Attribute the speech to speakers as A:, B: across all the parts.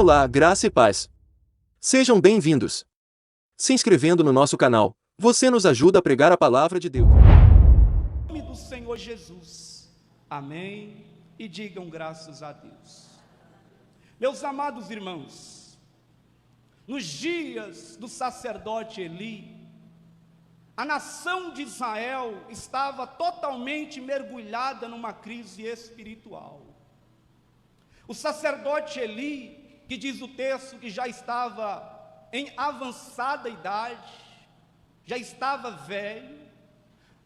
A: Olá, graça e paz. Sejam bem-vindos. Se inscrevendo no nosso canal, você nos ajuda a pregar a palavra de Deus.
B: Em nome do Senhor Jesus. Amém. E digam graças a Deus. Meus amados irmãos, nos dias do sacerdote Eli, a nação de Israel estava totalmente mergulhada numa crise espiritual. O sacerdote Eli, que diz o texto que já estava em avançada idade, já estava velho,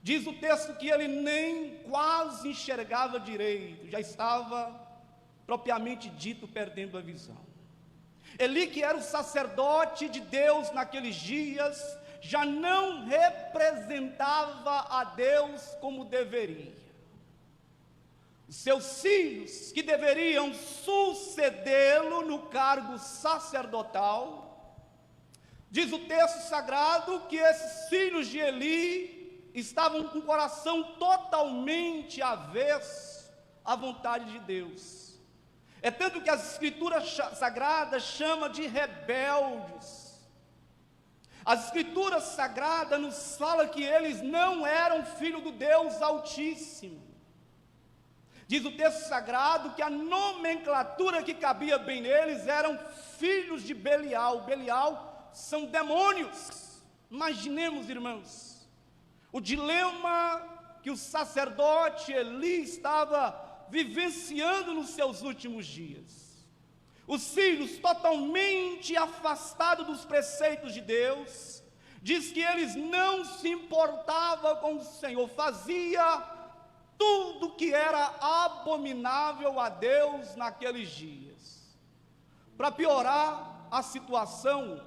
B: diz o texto que ele nem quase enxergava direito, já estava, propriamente dito, perdendo a visão. Eli, que era o sacerdote de Deus naqueles dias, já não representava a Deus como deveria. Os seus filhos, que deveriam sucedê-lo no cargo sacerdotal, diz o texto sagrado que esses filhos de Eli estavam com o coração totalmente avesso à vontade de Deus. É tanto que as escrituras sagradas chamam de rebeldes. As escrituras sagradas nos falam que eles não eram filhos do Deus Altíssimo. Diz o texto sagrado que a nomenclatura que cabia bem neles eram filhos de Belial. Belial são demônios. Imaginemos, irmãos, o dilema que o sacerdote Eli estava vivenciando nos seus últimos dias. Os filhos totalmente afastados dos preceitos de Deus, diz que eles não se importavam com o Senhor, fazia tudo que era abominável a Deus naqueles dias. Para piorar a situação,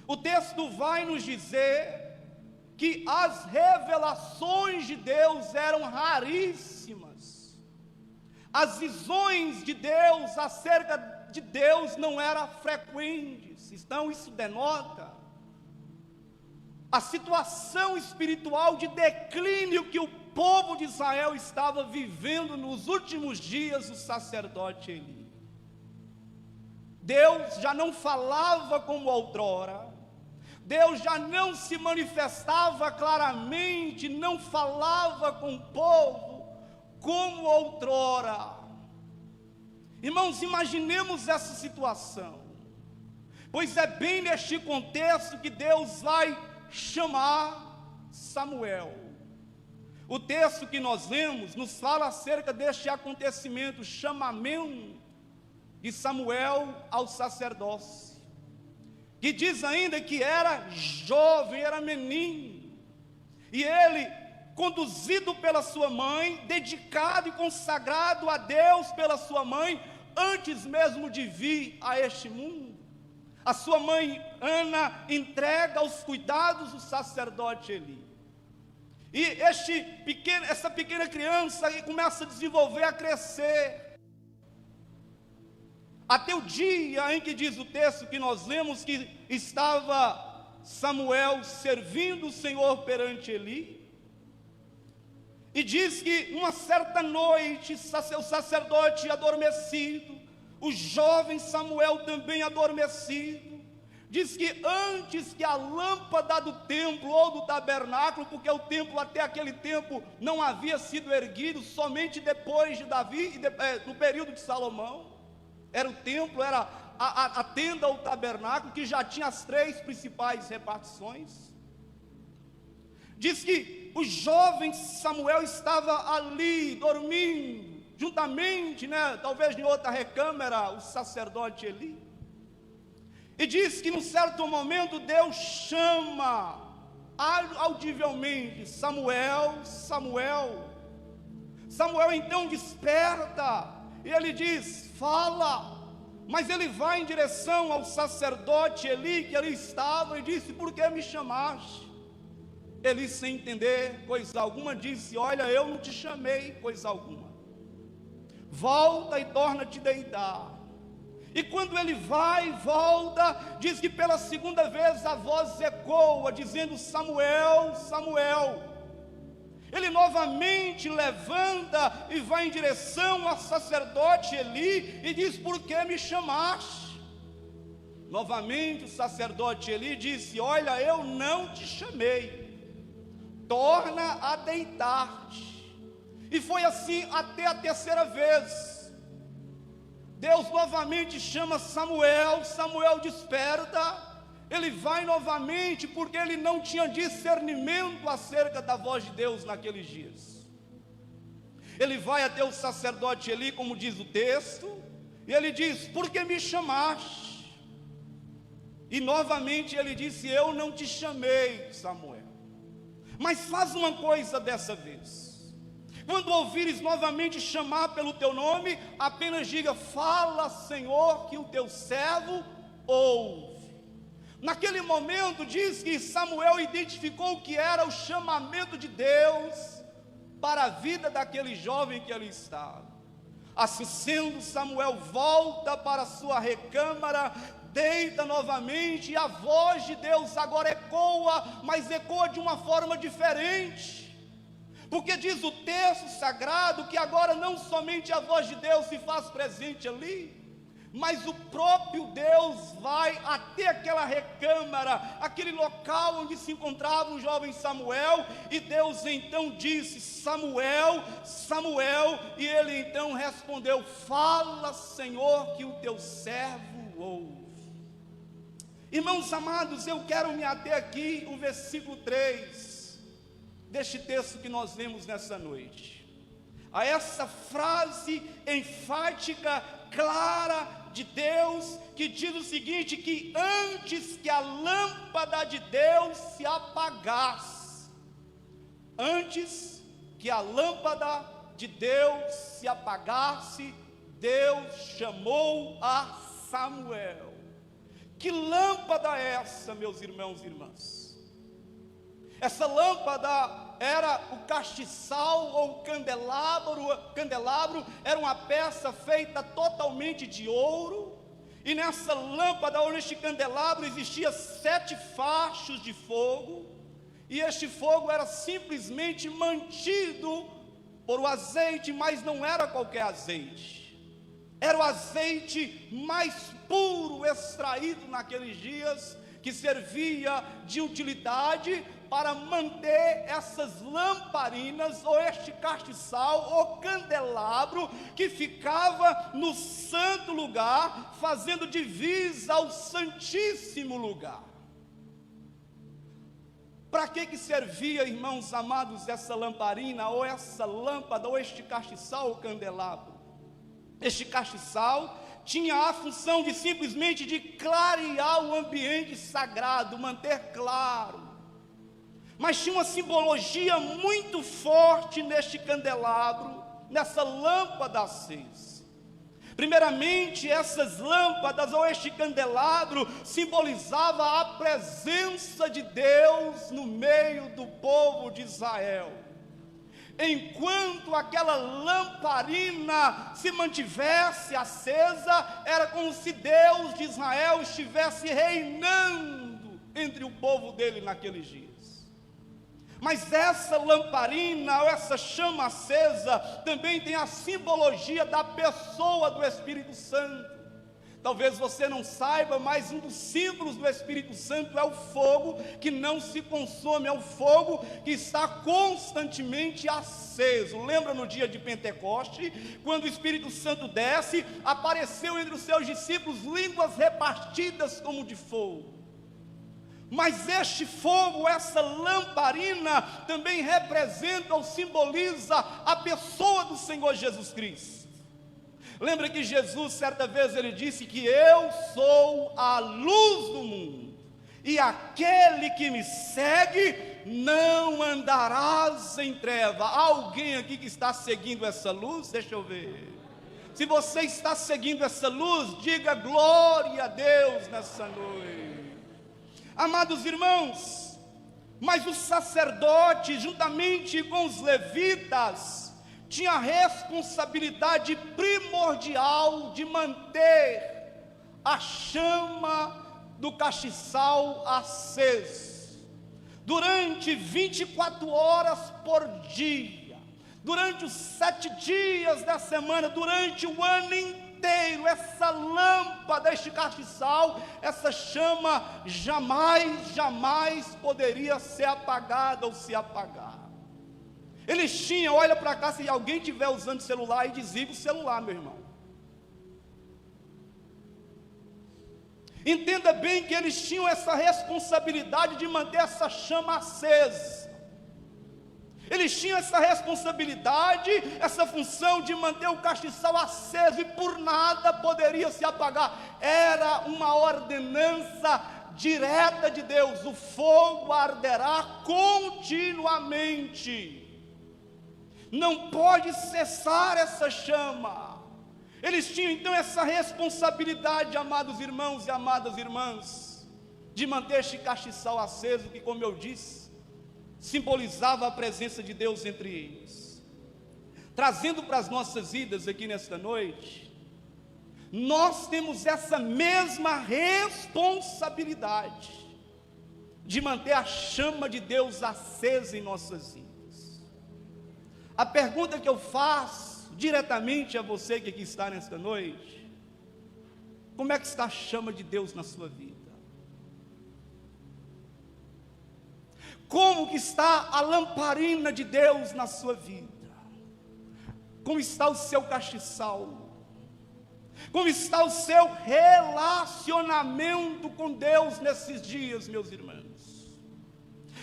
B: o texto vai nos dizer que as revelações de Deus eram raríssimas. As visões de Deus acerca de Deus não eram frequentes. Então isso denota a situação espiritual de declínio que o povo de Israel estava vivendo nos últimos dias do sacerdote Eli. Deus já não falava como outrora, Deus já não se manifestava claramente, não falava com o povo como outrora. Irmãos, imaginemos essa situação, pois é bem neste contexto que Deus vai chamar Samuel. O texto que nós lemos nos fala acerca deste acontecimento, o chamamento de Samuel ao sacerdócio, que diz ainda que era jovem, era menino, e ele, conduzido pela sua mãe, dedicado e consagrado a Deus pela sua mãe, antes mesmo de vir a este mundo, a sua mãe Ana entrega aos cuidados do sacerdote Eli. E essa pequena criança começa a desenvolver, a crescer, até o dia em que diz o texto que nós lemos que estava Samuel servindo o Senhor perante Eli. E diz que uma certa noite, o sacerdote adormecido, o jovem Samuel também adormecido, diz que antes que a lâmpada do templo ou do tabernáculo, porque o templo até aquele tempo não havia sido erguido, somente depois de Davi, no período de Salomão, era o templo, era a tenda ou tabernáculo, que já tinha as três principais repartições. Diz que o jovem Samuel estava ali, dormindo, juntamente, talvez em outra recâmara, o sacerdote Eli. E diz que num certo momento Deus chama audivelmente: Samuel, Samuel. Samuel então desperta, e ele diz: fala. Mas ele vai em direção ao sacerdote Eli, que ali estava, e disse: por que me chamaste? Ele, sem entender coisa alguma, disse: olha, eu não te chamei coisa alguma, volta e torna a te deitar. E quando ele vai e volta, diz que pela segunda vez a voz ecoa, dizendo: Samuel, Samuel. ele novamente levanta e vai em direção ao sacerdote Eli e diz: por que me chamaste? Novamente o sacerdote Eli disse: olha, eu não te chamei, torna a deitar-te. E foi assim até a terceira vez. Deus novamente chama Samuel, Samuel desperta. Ele vai novamente porque ele não tinha discernimento acerca da voz de Deus naqueles dias. Ele vai até o sacerdote Eli, como diz o texto, e ele diz: por que me chamaste? E novamente ele disse: eu não te chamei, Samuel. Mas faz uma coisa dessa vez: quando ouvires novamente chamar pelo teu nome, apenas diga: fala, Senhor, que o teu servo ouve. Naquele momento diz que Samuel identificou o que era o chamamento de Deus para a vida daquele jovem que ali estava. Assim sendo, Samuel volta para a sua recâmara, deita novamente, e a voz de Deus agora ecoa, mas ecoa de uma forma diferente. Porque diz o texto sagrado que agora não somente a voz de Deus se faz presente ali, mas o próprio Deus vai até aquela recâmara, aquele local onde se encontrava o jovem Samuel, e Deus então disse: Samuel, Samuel, e ele então respondeu: fala, Senhor, que o teu servo ouve. Irmãos amados, eu quero me ater aqui o versículo 3 deste texto que nós lemos nessa noite, a essa frase enfática, clara de Deus, que diz o seguinte: que antes que a lâmpada de Deus se apagasse, antes que a lâmpada de Deus se apagasse, Deus chamou a Samuel. Que lâmpada é essa, meus irmãos e irmãs? Essa lâmpada era o castiçal ou candelabro, era uma peça feita totalmente de ouro, e nessa lâmpada ou neste candelabro existia 7 fachos de fogo, e este fogo era simplesmente mantido por o azeite, mas não era qualquer azeite, era o azeite mais puro extraído naqueles dias, que servia de utilidade para manter essas lamparinas, ou este castiçal, ou candelabro, que ficava no santo lugar, fazendo divisa ao santíssimo lugar. Para que servia, irmãos amados, essa lamparina, ou essa lâmpada, ou este castiçal, ou candelabro? Este castiçal tinha a função de simplesmente de clarear o ambiente sagrado, manter claro. Mas tinha uma simbologia muito forte neste candelabro, nessa lâmpada acesa. Primeiramente, essas lâmpadas ou este candelabro simbolizava a presença de Deus no meio do povo de Israel. Enquanto aquela lamparina se mantivesse acesa, era como se Deus de Israel estivesse reinando entre o povo dele naqueles dias. Mas essa lamparina, ou essa chama acesa, também tem a simbologia da pessoa do Espírito Santo. Talvez você não saiba, mas um dos símbolos do Espírito Santo é o fogo que não se consome, é o fogo que está constantemente aceso. Lembra no dia de Pentecoste, quando o Espírito Santo desce, apareceu entre os seus discípulos línguas repartidas como de fogo. Mas este fogo, essa lamparina, também representa ou simboliza a pessoa do Senhor Jesus Cristo. Lembra que Jesus, certa vez, ele disse que eu sou a luz do mundo, e aquele que me segue não andarás em treva. Há alguém aqui que está seguindo essa luz? Deixa eu ver. Se você está seguindo essa luz, diga glória a Deus nessa noite. Amados irmãos, mas o sacerdote, juntamente com os levitas, tinha a responsabilidade primordial de manter a chama do castiçal aceso. durante 24 horas por dia, durante os 7 dias da semana, durante o ano inteiro, essa lâmpada, este castiçal, essa chama jamais poderia ser apagada ou se apagar. Eles tinham, olha para cá, se alguém estiver usando celular, e desliga o celular, meu irmão. Entenda bem que eles tinham essa responsabilidade de manter essa chama acesa. Eles tinham essa responsabilidade, essa função de manter o castiçal aceso, e por nada poderia se apagar. Era uma ordenança direta de Deus: o fogo arderá continuamente. Não pode cessar essa chama. Eles tinham então essa responsabilidade, amados irmãos e amadas irmãs, de manter este castiçal aceso, que, como eu disse, simbolizava a presença de Deus entre eles. Trazendo para as nossas vidas aqui nesta noite, nós temos essa mesma responsabilidade de manter a chama de Deus acesa em nossas vidas. A pergunta que eu faço diretamente a você que aqui está nesta noite: como é que está a chama de Deus na sua vida? Como que está a lamparina de Deus na sua vida? Como está o seu castiçal? Como está o seu relacionamento com Deus nesses dias, meus irmãos?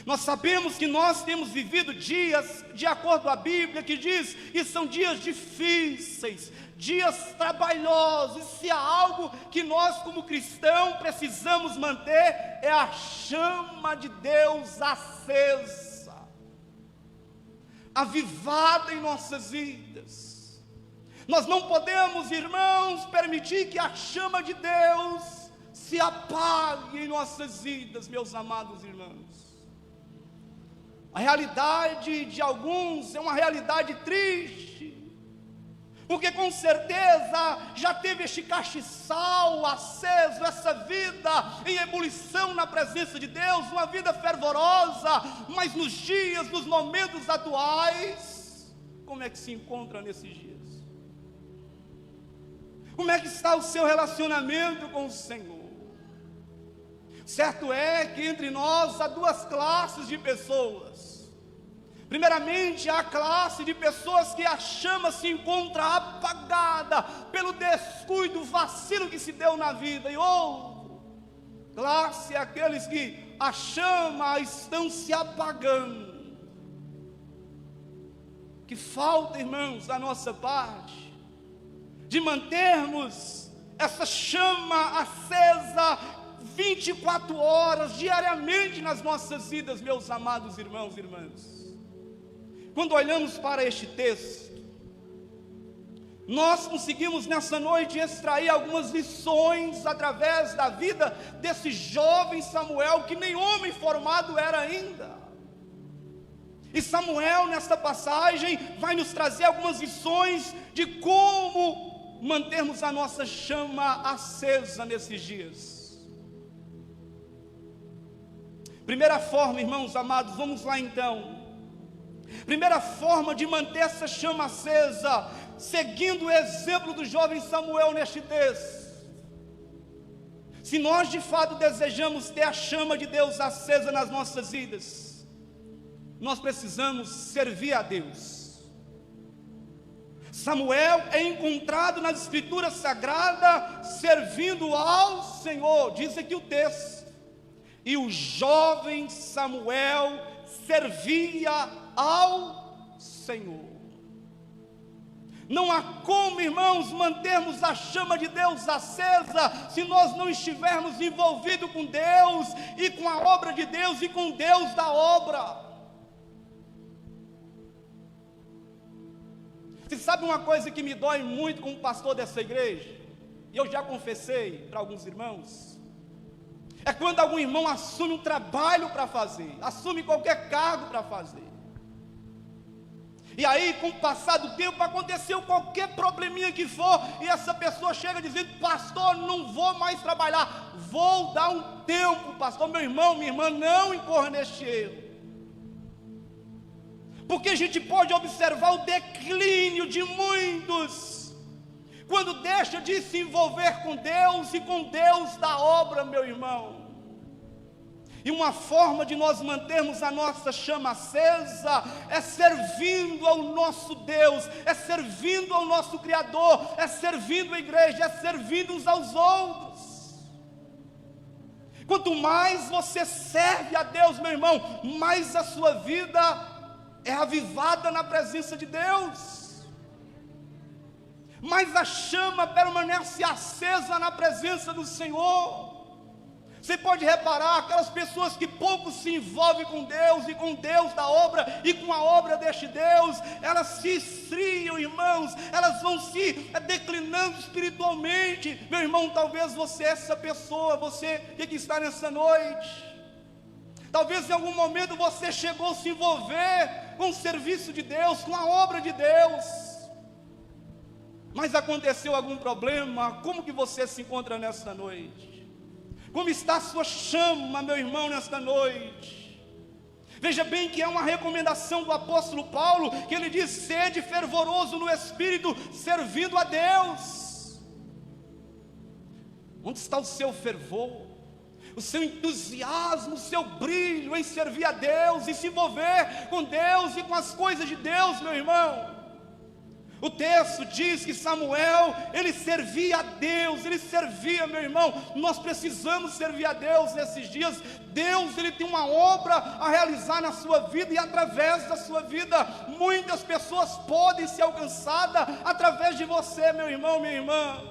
B: Nós sabemos que nós temos vivido dias, de acordo com a Bíblia, que diz que são dias difíceis, dias trabalhosos. E se há algo que nós como cristãos precisamos manter, é a chama de Deus acesa, avivada em nossas vidas. Nós não podemos, irmãos, permitir que a chama de Deus se apague em nossas vidas, meus amados irmãos. A realidade de alguns é uma realidade triste, porque com certeza já teve este castiçal aceso, essa vida em ebulição na presença de Deus, uma vida fervorosa, mas nos dias, nos momentos atuais, como é que se encontra nesses dias? Como é que está o seu relacionamento com o Senhor? Certo é que entre nós há duas classes de pessoas. Primeiramente, há a classe de pessoas que a chama se encontra apagada pelo descuido, vacilo que se deu na vida. E outra classe é aqueles que a chama estão se apagando. Que falta, irmãos, da nossa parte, de mantermos essa chama acesa 24 horas, diariamente nas nossas vidas, meus amados irmãos e irmãs. Quando olhamos para este texto, nós conseguimos nessa noite extrair algumas lições através da vida desse jovem Samuel, que nem homem formado era ainda. E Samuel, nesta passagem, vai nos trazer algumas lições de como mantermos a nossa chama acesa nesses dias. Primeira forma, irmãos amados, vamos lá então. Primeira forma de manter essa chama acesa, seguindo o exemplo do jovem Samuel neste texto. Se nós de fato desejamos ter a chama de Deus acesa nas nossas vidas, nós precisamos servir a Deus. Samuel é encontrado nas Escrituras Sagradas servindo ao Senhor, diz aqui o texto. E o jovem Samuel servia ao Senhor. Não há como, irmãos, mantermos a chama de Deus acesa se nós não estivermos envolvidos com Deus e com a obra de Deus e com Deus da obra. Você sabe uma coisa que me dói muito como pastor dessa igreja? E eu já confessei para alguns irmãos. É quando algum irmão assume um trabalho para fazer, assume qualquer cargo para fazer. E aí, com o passar do tempo, aconteceu qualquer probleminha que for, e essa pessoa chega dizendo: pastor, não vou mais trabalhar, vou dar um tempo, pastor. Meu irmão, minha irmã, não incorra neste erro, porque a gente pode observar o declínio de muitos, quando deixa de se envolver com Deus e com Deus da obra, meu irmão. E uma forma de nós mantermos a nossa chama acesa é servindo ao nosso Deus, é servindo ao nosso Criador, é servindo a igreja, é servindo uns aos outros. Quanto mais você serve a Deus, meu irmão, mais a sua vida é avivada na presença de Deus, mais a chama permanece acesa na presença do Senhor. Você pode reparar, aquelas pessoas que pouco se envolvem com Deus e com Deus da obra e com a obra deste Deus, elas se esfriam, irmãos, elas vão se declinando espiritualmente. Meu irmão, talvez você é essa pessoa, você que está nessa noite. Talvez em algum momento você chegou a se envolver com o serviço de Deus, com a obra de Deus, mas aconteceu algum problema. Como que você se encontra nessa noite? Como está a sua chama, meu irmão, nesta noite? Veja bem que é uma recomendação do apóstolo Paulo, que ele diz: sede fervoroso no Espírito, servindo a Deus. Onde está o seu fervor, o seu entusiasmo, o seu brilho em servir a Deus e se envolver com Deus e com as coisas de Deus, meu irmão? O texto diz que Samuel, ele servia a Deus, ele servia, meu irmão. Nós precisamos servir a Deus nesses dias. Deus, ele tem uma obra a realizar na sua vida, e através da sua vida, muitas pessoas podem ser alcançadas através de você, meu irmão, minha irmã.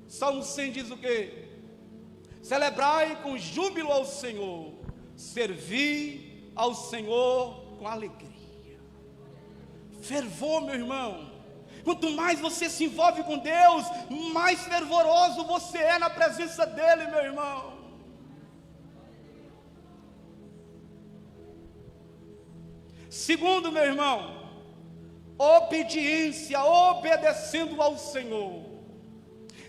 B: Salmo 100 diz o quê? Celebrai com júbilo ao Senhor, servi ao Senhor com alegria. Fervor, meu irmão. Quanto mais você se envolve com Deus, mais fervoroso você é na presença dEle, meu irmão. Segundo, meu irmão, obediência, obedecendo ao Senhor.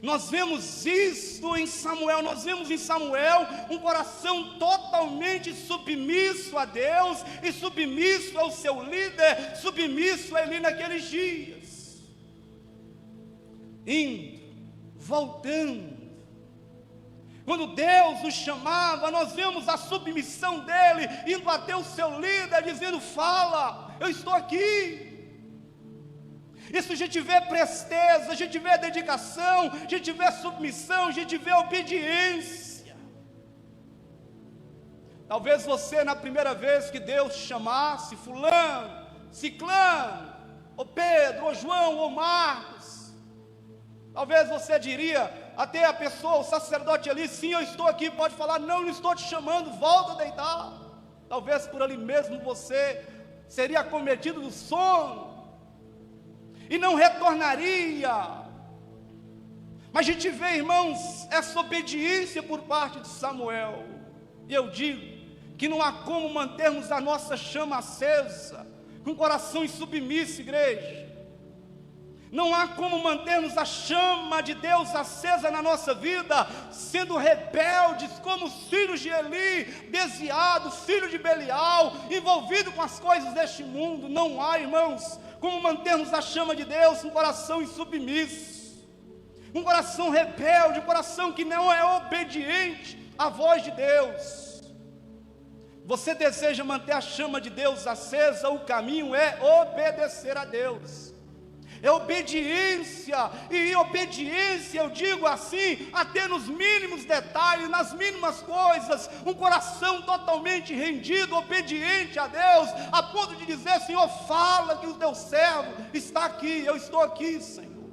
B: Nós vemos isso em Samuel, nós vemos em Samuel um coração totalmente submisso a Deus e submisso ao seu líder, submisso a Eli naqueles dias. Indo, voltando. Quando Deus o chamava, nós vemos a submissão dele, indo até o seu líder, dizendo: fala, eu estou aqui. Isso a gente vê presteza, a gente vê dedicação, a gente vê submissão, a gente vê obediência. Talvez você, na primeira vez que Deus chamasse fulano, ciclano, ou Pedro, ou João, ou Marcos, talvez você diria até a pessoa, o sacerdote ali: sim, eu estou aqui. Pode falar: não, não estou te chamando, volta a deitar. Talvez por ali mesmo você seria acometido do sono e não retornaria. Mas a gente vê, irmãos, essa obediência por parte de Samuel. E eu digo que não há como mantermos a nossa chama acesa com o coração submisso, igreja. Não há como mantermos a chama de Deus acesa na nossa vida, sendo rebeldes como os filhos de Eli, desviados, filhos de Belial, envolvidos com as coisas deste mundo. Não há, irmãos, como mantermos a chama de Deus com um coração insubmisso, um coração rebelde, um coração que não é obediente à voz de Deus. Você deseja manter a chama de Deus acesa? O caminho é obedecer a Deus. É obediência, e obediência, eu digo assim, até nos mínimos detalhes, nas mínimas coisas, um coração totalmente rendido, obediente a Deus, a ponto de dizer: Senhor, fala que o teu servo está aqui, eu estou aqui, Senhor.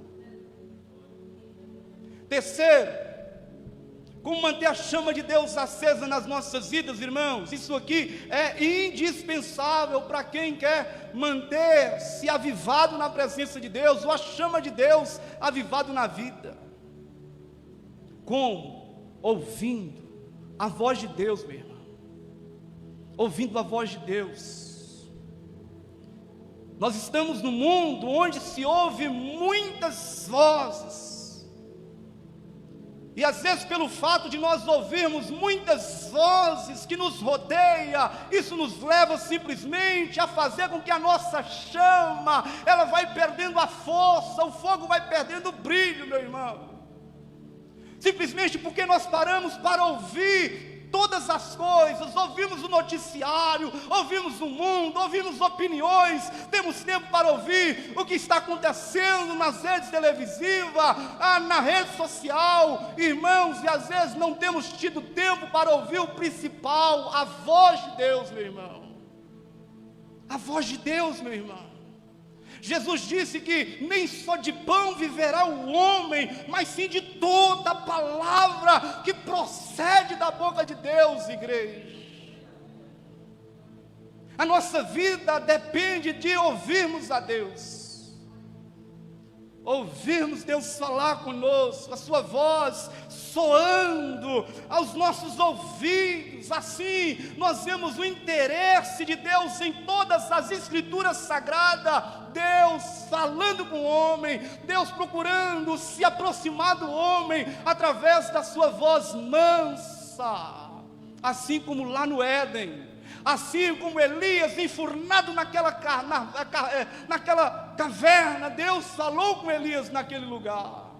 B: Terceiro, como manter a chama de Deus acesa nas nossas vidas, irmãos? Isso aqui é indispensável para quem quer manter-se avivado na presença de Deus, ou a chama de Deus avivado na vida. Como? Ouvindo a voz de Deus, meu irmão. Ouvindo a voz de Deus. Nós estamos num mundo onde se ouve muitas vozes. E às vezes, pelo fato de nós ouvirmos muitas vozes que nos rodeia, isso nos leva simplesmente a fazer com que a nossa chama, ela vai perdendo a força, o fogo vai perdendo o brilho, meu irmão. Simplesmente porque nós paramos para ouvir todas as coisas, ouvimos o noticiário, ouvimos o mundo, ouvimos opiniões, temos tempo para ouvir o que está acontecendo nas redes televisivas, na rede social, irmãos, e às vezes não temos tido tempo para ouvir o principal, a voz de Deus, meu irmão. A voz de Deus, meu irmão. Jesus disse que nem só de pão viverá o homem, mas sim de toda a palavra que procede da boca de Deus, igreja. A nossa vida depende de ouvirmos a Deus. Ouvirmos Deus falar conosco, a sua voz soando aos nossos ouvidos. Assim nós vemos o interesse de Deus em todas as escrituras sagradas. Deus falando com o homem, Deus procurando se aproximar do homem através da sua voz mansa, assim como lá no Éden. Assim como Elias enfurnado naquela caverna, Deus falou com Elias naquele lugar.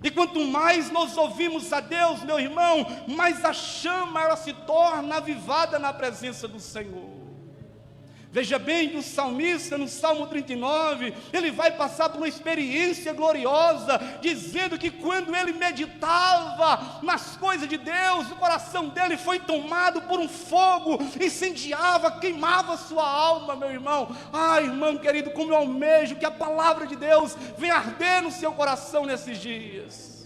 B: E quanto mais nós ouvimos a Deus, meu irmão, mais a chama ela se torna avivada na presença do Senhor. Veja bem que o salmista, no Salmo 39, ele vai passar por uma experiência gloriosa, dizendo que quando ele meditava nas coisas de Deus, o coração dele foi tomado por um fogo, incendiava, queimava a sua alma, meu irmão. Ah, irmão querido, como eu almejo que a palavra de Deus venha arder no seu coração nesses dias.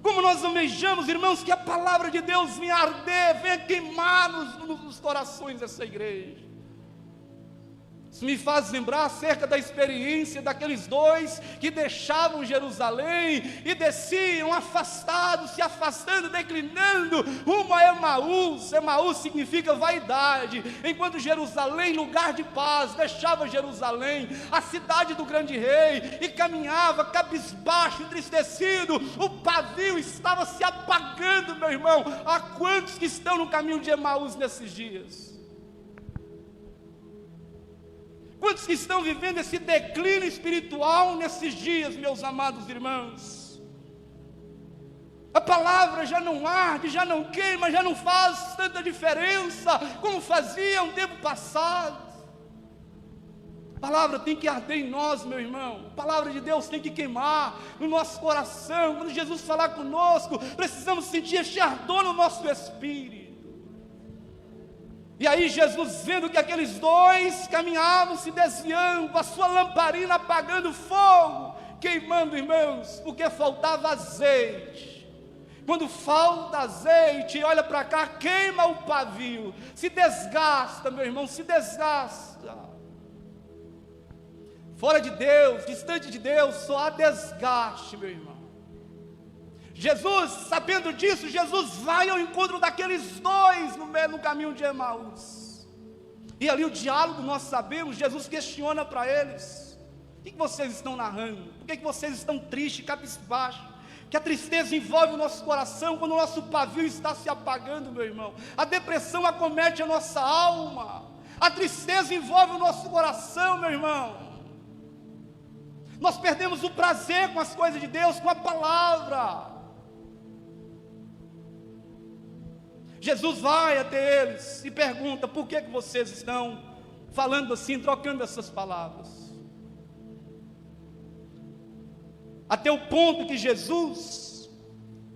B: Como nós almejamos, irmãos, que a palavra de Deus venha arder, venha queimar nos corações dessa igreja. Isso me faz lembrar acerca da experiência daqueles dois que deixavam Jerusalém e desciam afastados, se afastando, declinando rumo a Emaús. Emaús significa vaidade. Enquanto Jerusalém, lugar de paz, deixava Jerusalém, a cidade do grande rei, e caminhava cabisbaixo, entristecido. O pavio estava se apagando, meu irmão. Há quantos que estão no caminho de Emaús nesses dias? Quantos que estão vivendo esse declínio espiritual nesses dias, meus amados irmãos? A palavra já não arde, já não queima, já não faz tanta diferença como fazia um tempo passado. A palavra tem que arder em nós, meu irmão. A palavra de Deus tem que queimar no nosso coração. Quando Jesus falar conosco, precisamos sentir este ardor no nosso espírito. E aí Jesus, vendo que aqueles dois caminhavam se desviando, a sua lamparina apagando fogo, queimando, irmãos, porque faltava azeite. Quando falta azeite, olha para cá, queima o pavio, se desgasta, meu irmão, se desgasta. Fora de Deus, distante de Deus, só há desgaste, meu irmão. Jesus, sabendo disso, Jesus vai ao encontro daqueles dois no caminho de Emaús. E ali o diálogo nós sabemos, Jesus questiona para eles: o que vocês estão narrando? Por que vocês estão tristes, cabisbaixos? Que a tristeza envolve o nosso coração quando o nosso pavio está se apagando, meu irmão. A depressão acomete a nossa alma. A tristeza envolve o nosso coração, meu irmão. Nós perdemos o prazer com as coisas de Deus, com a palavra. Jesus vai até eles e pergunta: por que vocês estão falando assim, trocando essas palavras? Até o ponto que Jesus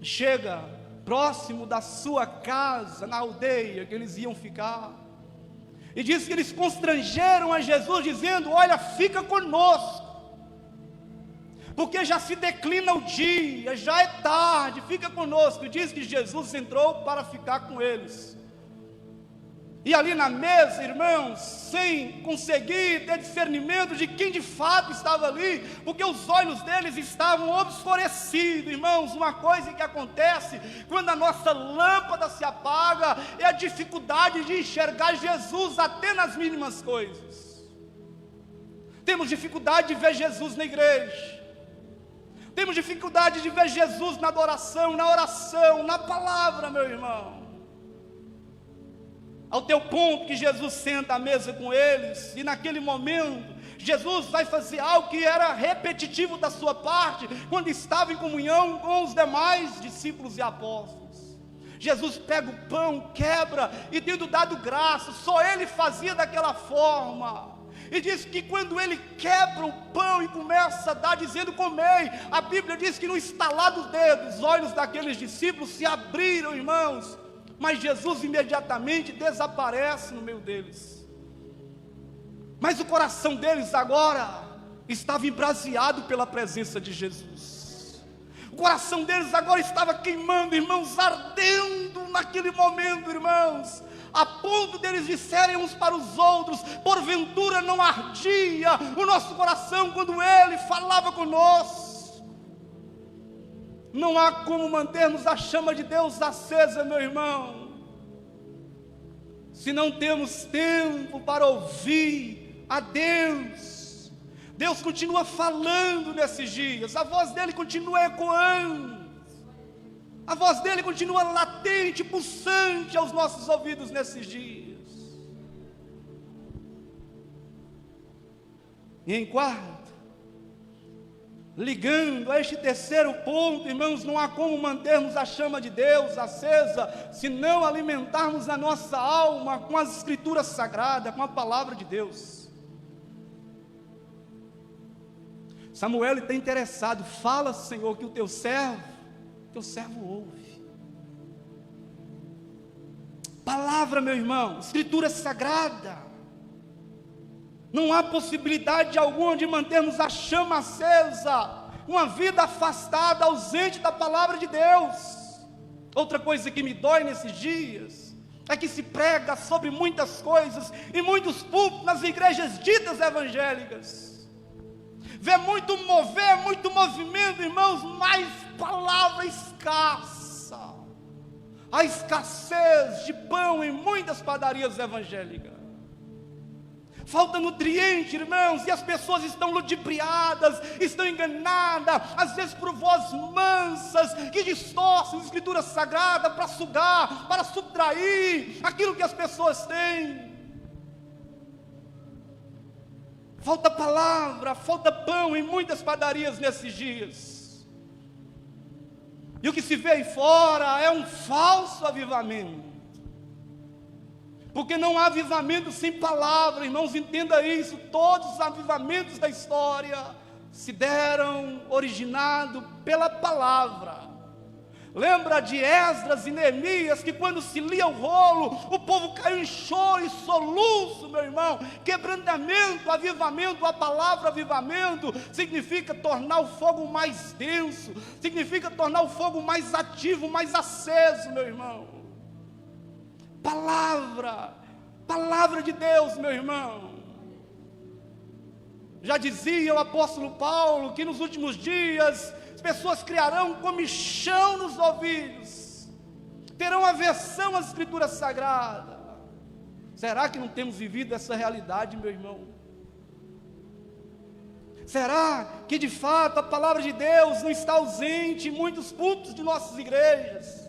B: chega próximo da sua casa, na aldeia que eles iam ficar, e diz que eles constrangeram a Jesus, dizendo: olha, fica conosco, porque já se declina o dia, já é tarde, fica conosco. E diz que Jesus entrou para ficar com eles. E ali na mesa, irmãos, sem conseguir ter discernimento de quem de fato estava ali, porque os olhos deles estavam obscurecidos, irmãos. Uma coisa que acontece quando a nossa lâmpada se apaga é a dificuldade de enxergar Jesus até nas mínimas coisas. Temos dificuldade de ver Jesus na igreja. Temos dificuldade de ver Jesus na adoração, na oração, na palavra, meu irmão. Ao teu ponto que Jesus senta à mesa com eles, e naquele momento, Jesus vai fazer algo que era repetitivo da sua parte, quando estava em comunhão com os demais discípulos e apóstolos. Jesus pega o pão, quebra, e tendo dado graça, só ele fazia daquela forma. E diz que quando ele quebra o pão e começa a dar, dizendo comei, a Bíblia diz que no estalar dos dedos, os olhos daqueles discípulos se abriram, irmãos, mas Jesus imediatamente desaparece no meio deles. Mas o coração deles agora estava embraseado pela presença de Jesus. O coração deles agora estava queimando, irmãos, ardendo naquele momento, irmãos, a ponto deles disserem uns para os outros: porventura não ardia o nosso coração quando Ele falava conosco? Não há como mantermos a chama de Deus acesa, meu irmão, se não temos tempo para ouvir a Deus. Deus continua falando nesses dias, a voz dele continua ecoando, a voz dele continua latente, pulsante aos nossos ouvidos nesses dias. E em quarto, ligando a este terceiro ponto, irmãos, não há como mantermos a chama de Deus acesa, se não alimentarmos a nossa alma com as escrituras sagradas, com a palavra de Deus. Samuel está interessado: fala, Senhor, que o teu servo ouve. Palavra, meu irmão, escritura sagrada. Não há possibilidade alguma de mantermos a chama acesa, uma vida afastada, ausente da palavra de Deus. Outra coisa que me dói nesses dias é que se prega sobre muitas coisas em muitos púlpitos nas igrejas ditas evangélicas. Vê muito mover, muito movimento, irmãos, mas palavra escassa. A escassez de pão em muitas padarias evangélicas. Falta nutriente, irmãos, e as pessoas estão ludibriadas, estão enganadas, às vezes por vozes mansas, que distorcem a escritura sagrada para sugar, para subtrair aquilo que as pessoas têm. Falta palavra, falta pão em muitas padarias nesses dias. E o que se vê aí fora é um falso avivamento. Porque não há avivamento sem palavra, irmãos, entenda isso. Todos os avivamentos da história se deram originado pela palavra. Lembra de Esdras e Neemias, que quando se lia o rolo, o povo caiu em choro e soluço, meu irmão. Quebrantamento, avivamento, a palavra avivamento significa tornar o fogo mais denso, significa tornar o fogo mais ativo, mais aceso, meu irmão. Palavra de Deus, meu irmão. Já dizia o apóstolo Paulo que nos últimos dias as pessoas criarão comichão nos ouvidos, terão aversão às escrituras sagradas. Será que não temos vivido essa realidade, meu irmão? Será que de fato a palavra de Deus não está ausente em muitos púlpitos de nossas igrejas?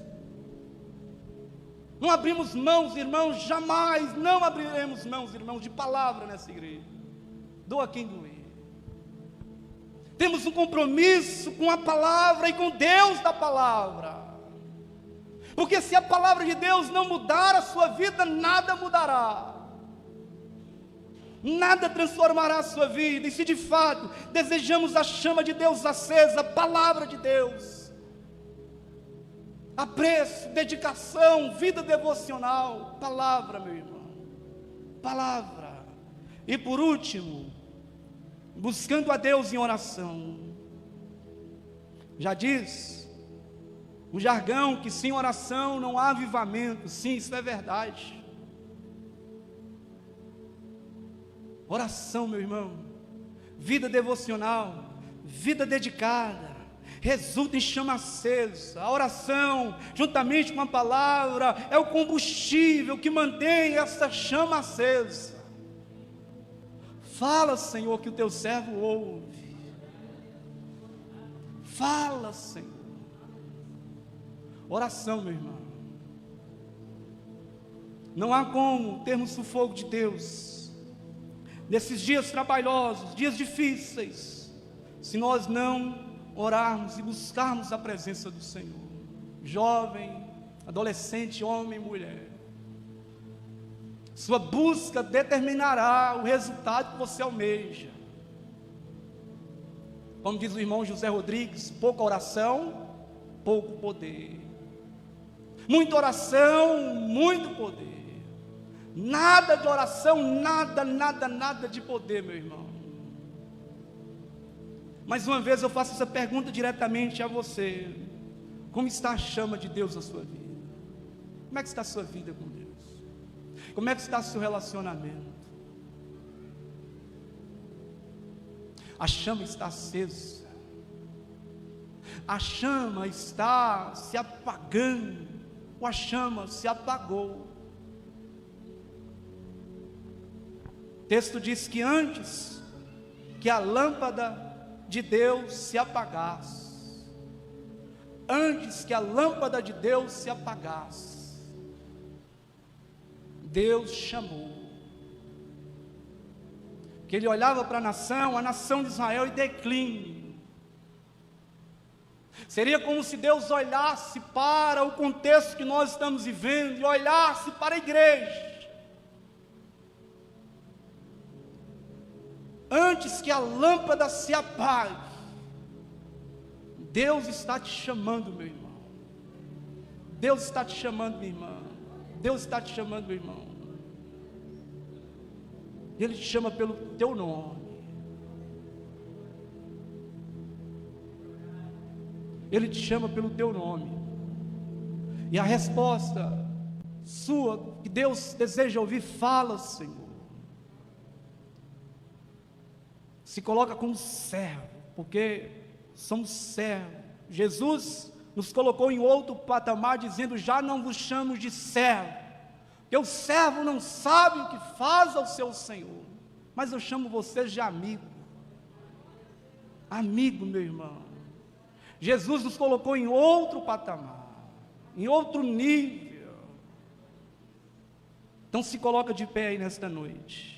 B: Não abrimos mãos, irmãos, jamais não abriremos mãos, irmãos, de palavra nessa igreja. Doa quem doer. Temos um compromisso com a palavra e com Deus da palavra. Porque se a palavra de Deus não mudar a sua vida, nada mudará. Nada transformará a sua vida. E se de fato desejamos a chama de Deus acesa, a palavra de Deus, apreço, dedicação, vida devocional, palavra, meu irmão, palavra. E por último, buscando a Deus em oração. Já diz o jargão que sem oração não há avivamento. Sim, isso é verdade. Oração, meu irmão, vida devocional, vida dedicada, resulta em chama acesa. A oração, juntamente com a palavra, é o combustível que mantém essa chama acesa. Fala, Senhor, que o teu servo ouve. Fala, Senhor. Oração, meu irmão. Não há como termos sufoco de Deus nesses dias trabalhosos, dias difíceis, se nós não orarmos e buscarmos a presença do Senhor. Jovem, adolescente, homem, mulher, sua busca determinará o resultado que você almeja. Como diz o irmão José Rodrigues, pouca oração, pouco poder. Muita oração, muito poder. Nada de oração, nada de poder, meu irmão. Mais uma vez eu faço essa pergunta diretamente a você. Como está a chama de Deus na sua vida? Como é que está a sua vida com Deus? Como é que está o seu relacionamento? A chama está acesa. A chama está se apagando. Ou a chama se apagou. O texto diz que antes que a lâmpada de Deus se apagasse, antes que a lâmpada de Deus se apagasse, Deus chamou. Que ele olhava para a nação de Israel, e declínio. Seria como se Deus olhasse para o contexto que nós estamos vivendo e olhasse para a igreja. Antes que a lâmpada se apague, Deus está te chamando, meu irmão. Deus está te chamando, minha irmã. Deus está te chamando, meu irmão. Ele te chama pelo teu nome. Ele te chama pelo teu nome. E a resposta sua, que Deus deseja ouvir, fala, Senhor. Se coloca como servo, porque somos servos. Jesus nos colocou em outro patamar, dizendo: já não vos chamo de servo, porque o servo não sabe o que faz ao seu Senhor, mas eu chamo vocês de amigo. Amigo, meu irmão. Jesus nos colocou em outro patamar, em outro nível. Então se coloca de pé aí nesta noite.